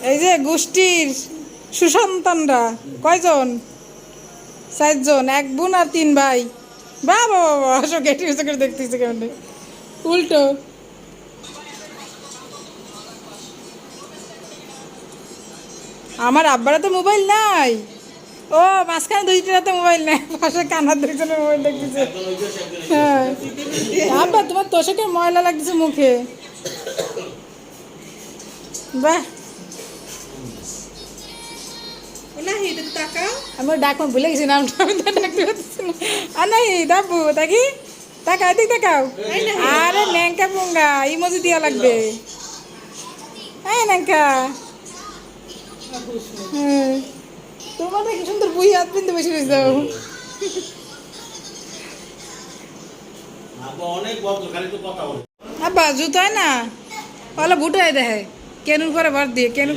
এই যে গোষ্ঠীর সুসন্তানরা কয়জন? 4 জন, 1 বোন আর 3 ভাই। বাবা বাবা, আসো গেটি করে দেখতেছি কেমন উল্টো। আমার আব্বারা তো মোবাইল নাই। ও মাঝখানে 2টা মোবাইল নাই, পাশে কানার 2জনের মোবাইল দেখতেছে। হ্যাঁ আব্বা, তোমার তোষকে ময়লা লাগতেছে মুখে। বাহ, আমি ডাকবো ভুলে গেছি নামটা, আমি তো ডাকতে পারতেছি না। আর নাই দাবু তাকি তাকাও, এদিক তাকাও। আরে ন্যাংকা পুঙ্গা ইমোজি দেওয়া লাগবে। এই ন্যাংকা। হ্যাঁ, তোমার কি সুন্দর বুই হাত পিনতে বসে রয়েছে। আব্বা জুতো হয় না, ওলা ভুটাই দেখে কেনুর পরে ভর দিয়ে কেনু।